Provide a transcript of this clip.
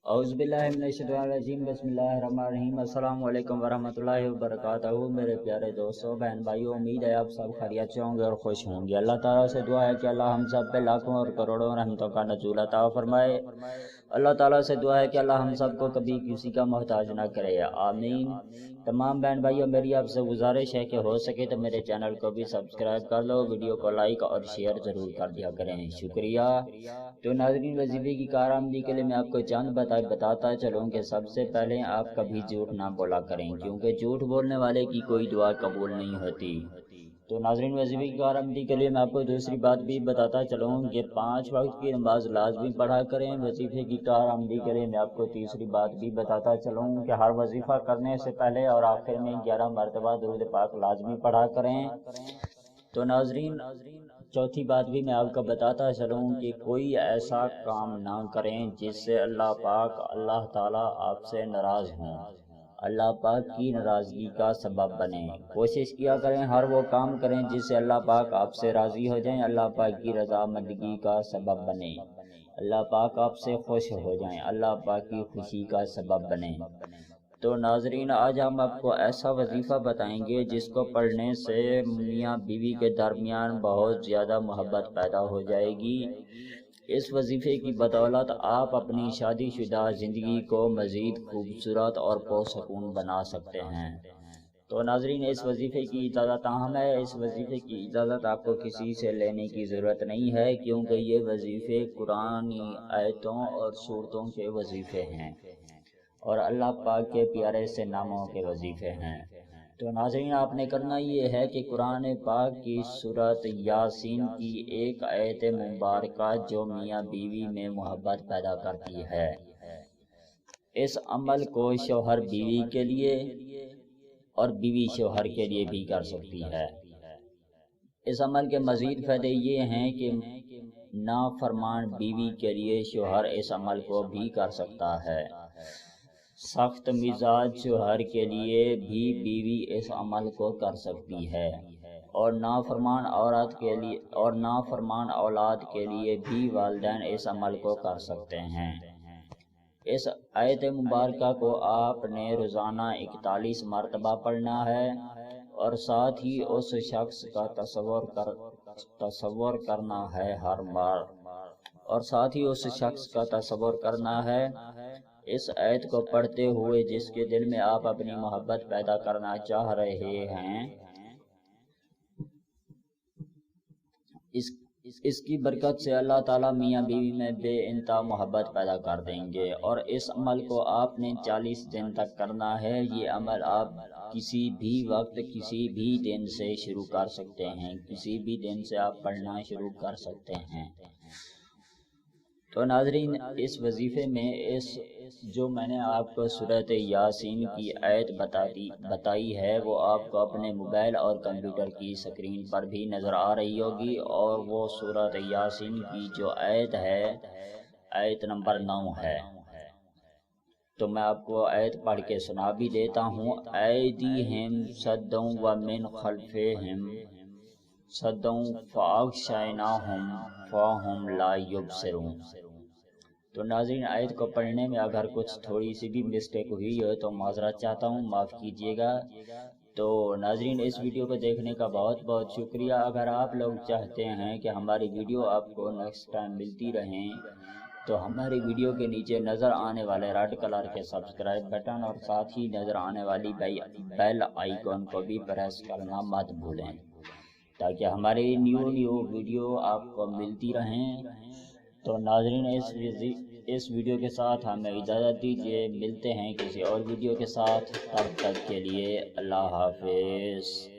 औज़ुबिल्लाहिमिनश्शैतानिर्रजीम बिस्मिल्लाहिर्रहमानिर्रहीम अस्सलाम वालेकुम वरहमतुल्लाहि वबरकातुहू। मेरे प्यारे दोस्तों, बहन भाइयों, उम्मीद है आप सब खैरियत से होंगे और खुश होंगे। अल्लाह ताला से दुआ है कि अल्लाह हम सब पे लाखों और करोड़ों रहमतों का नज़ूल अता फरमाए। अल्लाह ताला से दुआ है कि अल्लाह हम सब को कभी किसी का मोहताज ना करे, आमीन। तमाम बहन भाइयों, मेरी आपसे गुजारिश है कि हो सके तो मेरे चैनल को भी सब्सक्राइब कर लो, वीडियो को लाइक और शेयर ज़रूर कर दिया करें, शुक्रिया। तो नाज़रीन, वजीफे की कारआमदी के लिए मैं आपको चंद बताता चलूँ कि सबसे पहले आप कभी झूठ ना बोला करें, क्योंकि झूठ बोलने वाले की कोई दुआ कबूल नहीं होती। तो नाज़रीन, वजीफे की कारआमदी के लिए मैं आपको दूसरी बात भी बताता चलूँ कि 5 वक्त की नमाज लाजमी पढ़ा करें। वजीफे की कारआमदी के लिए मैं आपको तीसरी बात भी बताता चलूँ कि हर वजीफा करने से पहले और आखिर में 11 मरतबा दुरूद पाक लाजमी पढ़ा करें। तो नाज़रीन, चौथी बात भी मैं आपको बताता चलूँ कि कोई ऐसा काम ना करें जिससे अल्लाह ताला आपसे नाराज़ हों, अल्लाह पाक की नाराज़गी का सबब बने। कोशिश किया करें हर वो काम करें जिससे अल्लाह पाक आपसे राज़ी हो जाएं, अल्लाह पाक की रज़ामंदगी का सबब बने, अल्लाह पाक आपसे खुश हो जाएं, अल्लाह पाक की खुशी का सबब बने। तो नाजरीन, आज हम आपको ऐसा वजीफ़ा बताएंगे जिसको पढ़ने से मियाँ बीवी के दरमियान बहुत ज़्यादा मोहब्बत पैदा हो जाएगी। इस वजीफ़े की बदौलत आप अपनी शादीशुदा ज़िंदगी को मज़ीद खूबसूरत और पुरसकून बना सकते हैं। तो नाजरीन, इस वजीफ़े की इजाज़त ताहम है। इस वजीफ़े की इजाज़त आपको किसी से लेने की ज़रूरत नहीं है, क्योंकि ये वजीफ़े कुरानी आयतों और सूरतों के वजीफ़े हैं और अल्लाह पाक के प्यारे से नामों के वजीफ़े हैं। तो नाज़रीन, आपने करना ये है कि कुरान पाक की सूरत यासीन की एक आयत मुबारका जो मियाँ बीवी में मोहब्बत पैदा करती है, इस अमल को शौहर बीवी के लिए और बीवी शौहर के लिए भी कर सकती है। इस अमल के मज़ीद फ़ायदे ये हैं कि नाफरमान बीवी के लिए शौहर इस अमल को भी कर सकता है। सख्त मिजाज शौहर के लिए भी बीवी इस अमल को कर सकती है और नाफरमान औलाद के लिए भी वालिदैन इस अमल को कर सकते हैं। इस आयत मुबारका को आपने रोज़ाना 41 मरतबा पढ़ना है और साथ ही उस शख्स का तसव्वुर करना है हर बार, और साथ ही उस शख्स का तसव्वुर करना है इस आयत को पढ़ते हुए जिसके दिल में आप अपनी मोहब्बत पैदा करना चाह रहे हैं। इसकी बरकत से अल्लाह ताला मियाँ बीवी में बेइंतहा मोहब्बत पैदा कर देंगे। और इस अमल को आपने 40 दिन तक करना है। ये अमल आप किसी भी वक्त किसी भी दिन से शुरू कर सकते हैं, किसी भी दिन से आप पढ़ना शुरू कर सकते हैं। तो नाजरीन, इस वजीफ़े में जो मैंने आपको सूरत यासीन की आयत बताई है वो आपको अपने मोबाइल और कंप्यूटर की स्क्रीन पर भी नज़र आ रही होगी, और वो सूरत यासीन की जो आयत है आयत नंबर 9 है। तो मैं आपको आयत पढ़ के सुना भी देता हूँ। ऐदीहिम सद्दुं व मिन खल्फिहिम सद्दुं फ़अग़शयनाहुम फ़हुम ला युबसिरून। तो नाज़रीन, आयत को पढ़ने में अगर कुछ थोड़ी सी भी मिस्टेक हुई हो तो माज़रत चाहता हूँ, माफ़ कीजिएगा। तो नाज़रीन, इस वीडियो को देखने का बहुत बहुत शुक्रिया। अगर आप लोग चाहते हैं कि हमारी वीडियो आपको नेक्स्ट टाइम मिलती रहें तो हमारी वीडियो के नीचे नज़र आने वाले रेड कलर के सब्सक्राइब बटन और साथ ही नज़र आने वाली बेल आइकॉन को भी प्रेस करना मत भूलें, ताकि हमारी न्यू वीडियो आपको मिलती रहें। तो नाज़रीन, इस वीडियो के साथ हमें इजाज़त दीजिए। मिलते हैं किसी और वीडियो के साथ, तब तक के लिए अल्लाह हाफ़िज़।